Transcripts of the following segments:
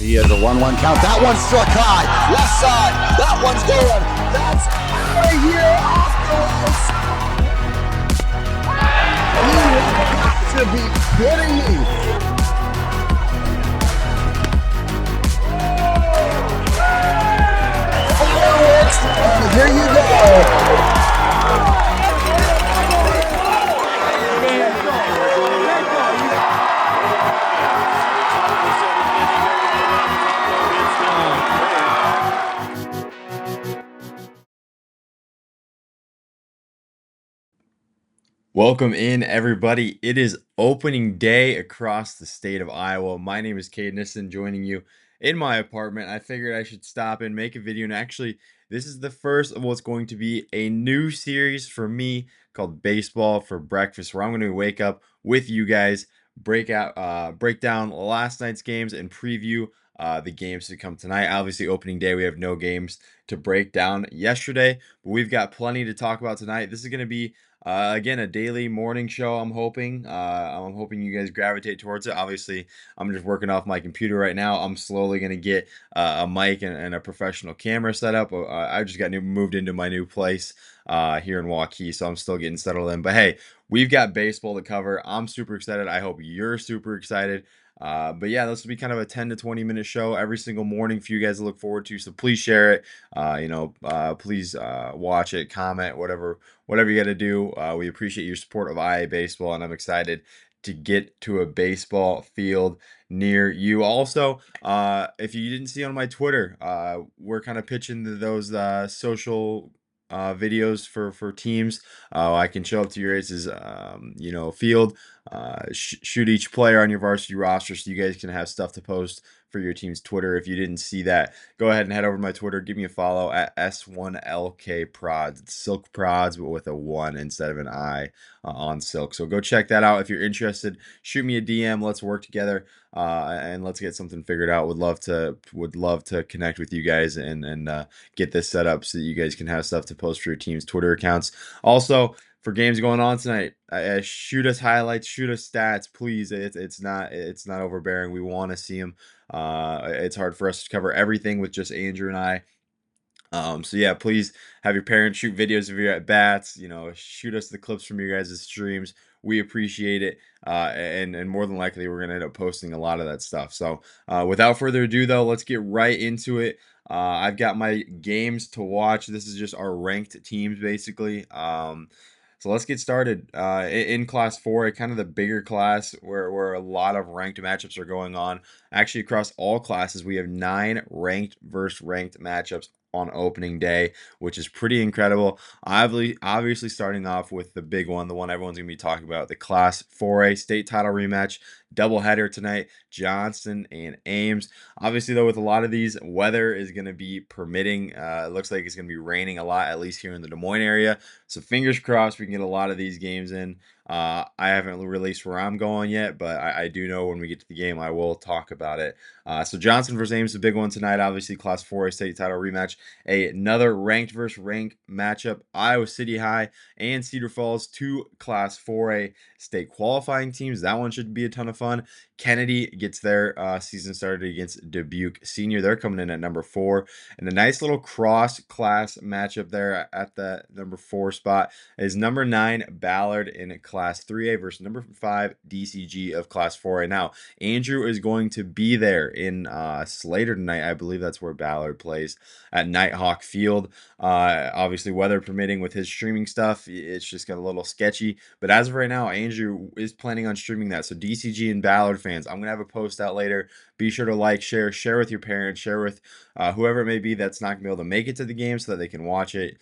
He has a 1-1 count. That one's struck high. Left side. That one's going. That's right here off the ropes. You have got to be kidding me. Fireworks. And here you go. Welcome in, everybody. It is opening day across the state of Iowa. My name is Cade Nissen, joining you in my apartment. I figured I should stop and make a video, and actually, this is the first of what's going to be a new series for me called Baseball for Breakfast, where I'm going to wake up with you guys, break down last night's games, and preview the games to come tonight. Obviously, opening day, we have no games to break down yesterday, but we've got plenty to talk about tonight. This is going to be again, a daily morning show. I'm hoping you guys gravitate towards it. Obviously, I'm just working off my computer right now. I'm slowly gonna get a mic and a professional camera set up. I just got moved into my new place here in Hawkeyes, so I'm still getting settled in. But hey, we've got baseball to cover. I'm super excited. I hope you're super excited. But yeah, this will be kind of a 10 to 20 minute show every single morning for you guys to look forward to. So please share it. Please watch it, comment, whatever you got to do. We appreciate your support of IA baseball, and I'm excited to get to a baseball field near you. Also, if you didn't see on my Twitter, we're kind of pitching those social videos for teams. I can show up to your guys' field, shoot each player on your varsity roster so you guys can have stuff to post for your team's Twitter. If you didn't see that, go ahead and head over to my Twitter. Give me a follow at S1LKProds. It's Silk Prods, but with a 1 instead of an I on Silk. So go check that out if you're interested. Shoot me a DM. Let's work together and let's get something figured out. Would love to connect with you guys and get this set up so that you guys can have stuff to post for your team's Twitter accounts. Also, for games going on tonight, shoot us highlights, shoot us stats, please. It's not overbearing. We want to see them. It's hard for us to cover everything with just Andrew and I. So yeah, please have your parents shoot videos of your at bats. Shoot us the clips from your guys' streams. We appreciate it, and more than likely we're gonna end up posting a lot of that stuff. So without further ado, though, let's get right into it. I've got my games to watch. This is just our ranked teams, basically. So let's get started. In Class 4A, kind of the bigger class where a lot of ranked matchups are going on. Actually, across all classes, we have 9 ranked versus ranked matchups on opening day, which is pretty incredible. Obviously, starting off with the big one, the one everyone's going to be talking about, the Class 4A state title rematch. Doubleheader tonight, Johnston and Ames. Obviously, though, with a lot of these, weather is going to be permitting. It looks like it's going to be raining a lot, at least here in the Des Moines area. So fingers crossed we can get a lot of these games in. I haven't released where I'm going yet, but I do know when we get to the game, I will talk about it. So Johnston versus Ames, the big one tonight. Obviously, Class 4A state title rematch. Another ranked versus ranked matchup. Iowa City High and Cedar Falls, 2 Class 4A state qualifying teams. That one should be a ton of fun. Kennedy gets their season started against Dubuque Senior. They're coming in at number 4. And a nice little cross-class matchup there at the number 4 spot is number 9 Ballard in Class 3A versus number 5 DCG of Class 4A. Now, Andrew is going to be there in Slater tonight. I believe that's where Ballard plays at Nighthawk Field. Obviously, weather permitting with his streaming stuff, it's just got a little sketchy. But as of right now, Andrew is planning on streaming that. So DCG and Ballard fans, I'm going to have a post out later. Be sure to like, share with your parents, share with whoever it may be that's not going to be able to make it to the game so that they can watch it.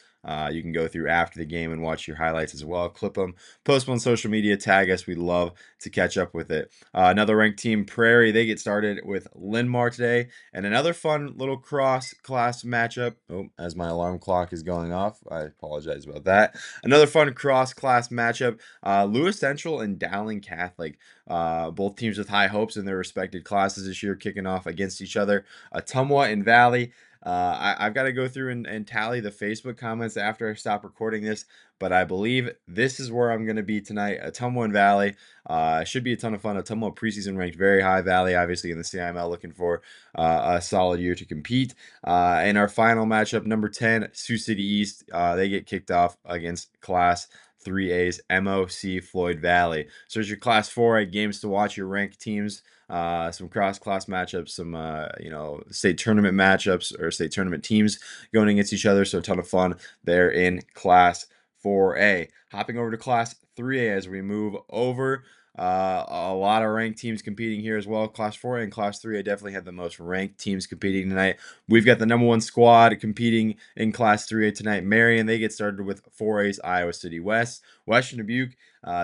You can go through after the game and watch your highlights as well. Clip them, post them on social media, tag us. We'd love to catch up with it. Another ranked team, Prairie, they get started with Linn-Mar today. And another fun little cross-class matchup. Oh, as my alarm clock is going off, I apologize about that. Another fun cross-class matchup. Lewis Central and Dowling Catholic. Both teams with high hopes in their respected classes this year, kicking off against each other. Ottumwa and Valley. I've got to go through and tally the Facebook comments after I stop recording this, but I believe this is where I'm going to be tonight. Ottumwa and Valley. Should be a ton of fun. Ottumwa preseason ranked very high. Valley, obviously, in the CIML, looking for a solid year to compete. In our final matchup, number 10, Sioux City East. They get kicked off against Class 3A's MOC Floyd Valley. So it's your Class 4A games to watch, your ranked teams, some cross-class matchups, some state tournament matchups or state tournament teams going against each other. So a ton of fun there in Class 4A. Hopping over to Class 3A as we move over. A lot of ranked teams competing here as well. Class 4A and Class 3A definitely have the most ranked teams competing tonight. We've got the number 1 squad competing in Class 3A tonight. Marion, they get started with 4A's Iowa City West. Western Dubuque,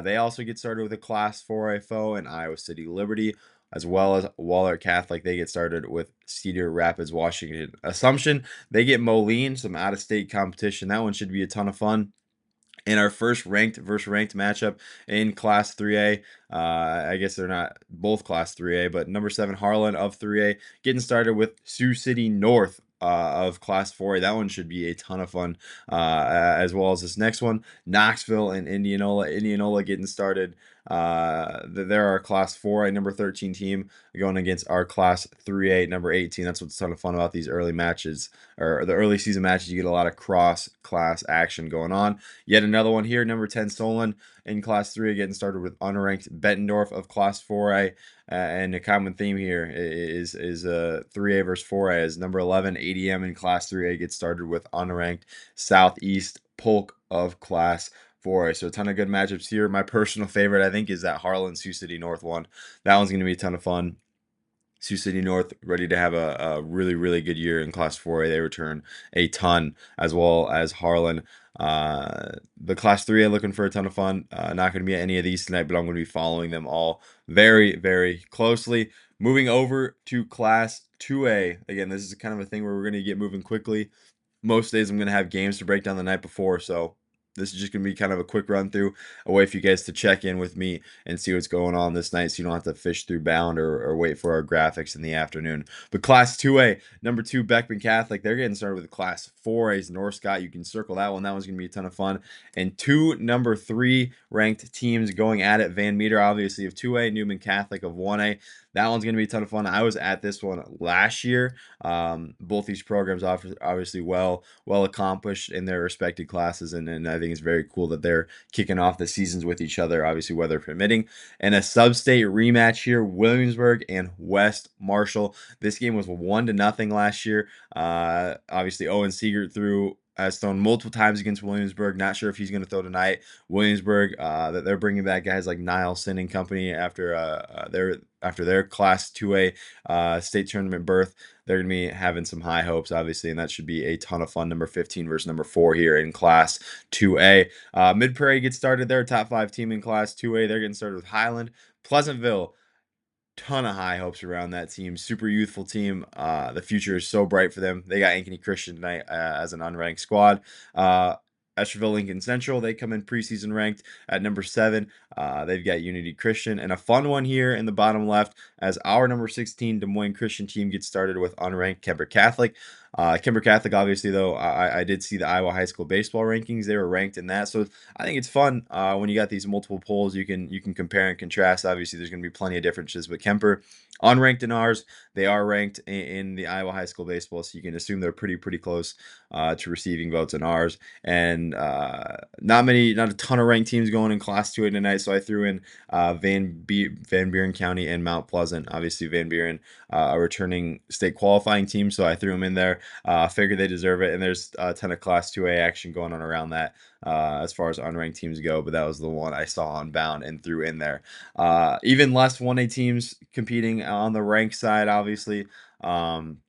they also get started with a Class 4A foe in Iowa City Liberty, as well as Waller Catholic. They get started with Cedar Rapids, Washington. Assumption, they get Moline, some out-of-state competition. That one should be a ton of fun. In our first ranked versus ranked matchup in Class 3A, I guess they're not both Class 3A, but number 7 Harlan of 3A getting started with Sioux City North of Class 4A. That one should be a ton of fun, as well as this next one, Knoxville and Indianola. Indianola getting started. They're our Class 4A number 13 team going against our Class 3A number 18. That's what's a ton of fun about these early matches, or the early season matches. You get a lot of cross-class action going on. Yet another one here, number 10 Solon in Class 3A getting started with unranked Bettendorf of Class 4A. And a common theme here is 3A versus 4A, as number 11 ADM in Class 3A gets started with unranked Southeast Polk of Class 4A. So a ton of good matchups here. My personal favorite, I think, is that Harlan Sioux City North one. That one's going to be a ton of fun. Sioux City North ready to have a really, really good year in Class 4A. They return a ton, as well as Harlan. The Class 3A looking for a ton of fun. Not going to be at any of these tonight, but I'm going to be following them all very, very closely. Moving over to Class 2A. Again, this is kind of a thing where we're going to get moving quickly. Most days I'm going to have games to break down the night before, so this is just going to be kind of a quick run through, a way for you guys to check in with me and see what's going on this night, so you don't have to fish through Bound or wait for our graphics in the afternoon. But Class 2A, number 2 Beckman Catholic, they're getting started with Class 4A's North Scott. You can circle that one. That one's going to be a ton of fun. And 2 number 3 ranked teams going at it. Van Meter, obviously, of 2A, Newman Catholic of 1A. That one's going to be a ton of fun. I was at this one last year. Both these programs obviously well accomplished in their respected classes, and I think it's very cool that they're kicking off the seasons with each other, obviously weather permitting. And a sub-state rematch here, Williamsburg and West Marshall. This game was 1-0 last year. Obviously Owen Siegert has thrown multiple times against Williamsburg. Not sure if he's going to throw tonight. Williamsburg, that they're bringing back guys like Nielsen and company after their Class 2A state tournament berth. They're going to be having some high hopes, obviously, and that should be a ton of fun. Number 15 versus number 4 here in Class 2A. Mid Prairie gets started. They're a top 5 team in Class 2A. They're getting started with Highland. Pleasantville, ton of high hopes around that team. Super youthful team. The future is so bright for them. They got Ankeny Christian tonight as an unranked squad. Escherville Lincoln Central, they come in preseason ranked at number 7. They've got Unity Christian, and a fun one here in the bottom left as our number 16 Des Moines Christian team gets started with unranked Kemper Catholic. Kemper Catholic, obviously, though, I did see the Iowa high school baseball rankings. They were ranked in that, so I think it's fun when you got these multiple polls. You can compare and contrast. Obviously, there's going to be plenty of differences, but Kemper, unranked in ours, they are ranked in the Iowa high school baseball, so you can assume they're pretty close to receiving votes in ours. And not a ton of ranked teams going in Class 2A tonight, so I threw in Van Buren County and Mount Pleasant. Obviously, Van Buren, a returning state qualifying team, so I threw them in there. Figured they deserve it, and there's a ton of Class 2A action going on around that as far as unranked teams go, but that was the one I saw on Bound and threw in there. Even less 1A teams competing on the rank side, obviously. I'm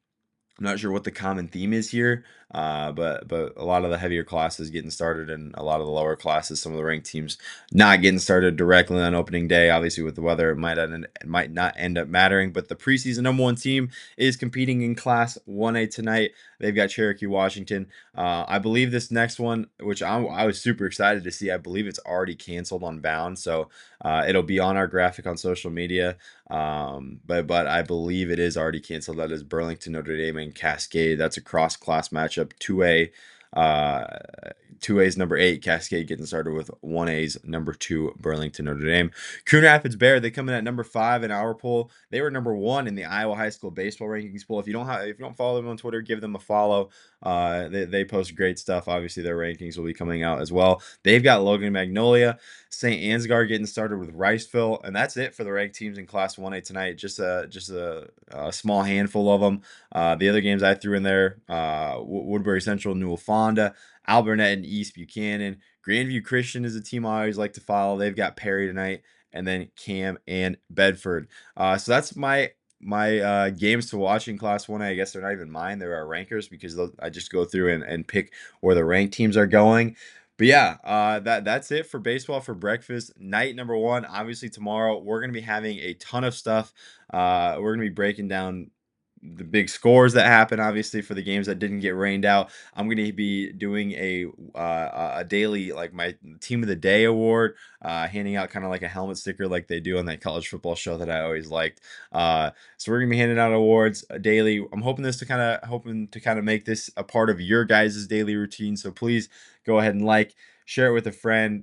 not sure what the common theme is here, but a lot of the heavier classes getting started, and a lot of the lower classes, some of the ranked teams not getting started directly on opening day. Obviously, with the weather, it might not end up mattering. But the preseason number 1 team is competing in Class 1A tonight. They've got Cherokee Washington. I believe this next one, which I was super excited to see, I believe it's already canceled on Bound, so it'll be on our graphic on social media. But I believe it is already canceled. That is Burlington, Notre Dame, and Cascade. That's a cross-class matchup, 2A Uh, 2A's number 8, Cascade, getting started with 1A's number 2, Burlington, Notre Dame. Coon Rapids Bear, they come in at number 5 in our poll. They were number 1 in the Iowa High School Baseball Rankings poll. If you don't follow them on Twitter, give them a follow. They post great stuff. Obviously, their rankings will be coming out as well. They've got Logan Magnolia, St. Ansgar getting started with Riceville, and that's it for the ranked teams in Class 1A tonight. Just a small handful of them. The other games I threw in there: Woodbury Central, Newell Fonda, Albernet and East Buchanan. Grandview Christian is a team I always like to follow. They've got Perry tonight, and then Cam and Bedford. So that's my games to watch in Class 1A. I guess they're not even mine. They're our rankers because I just go through and pick where the ranked teams are going. But yeah, that's it for baseball for breakfast. Night number 1, obviously tomorrow, we're going to be having a ton of stuff. We're going to be breaking down the big scores that happen, obviously, for the games that didn't get rained out. I'm going to be doing a daily, like, my team of the day award, handing out kind of like a helmet sticker like they do on that college football show that I always liked. So we're gonna be handing out awards daily. I'm hoping to kind of make this a part of your guys' daily routine. So please go ahead and share it with a friend.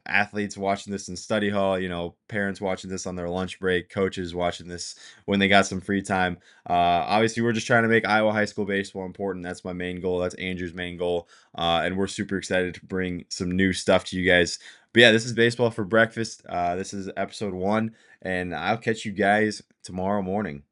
Athletes watching this in study hall, parents watching this on their lunch break, coaches watching this when they got some free time. Obviously, we're just trying to make Iowa high school baseball important. That's my main goal. That's Andrew's main goal. And we're super excited to bring some new stuff to you guys. But yeah, this is Baseball for Breakfast. This is episode 1, and I'll catch you guys tomorrow morning.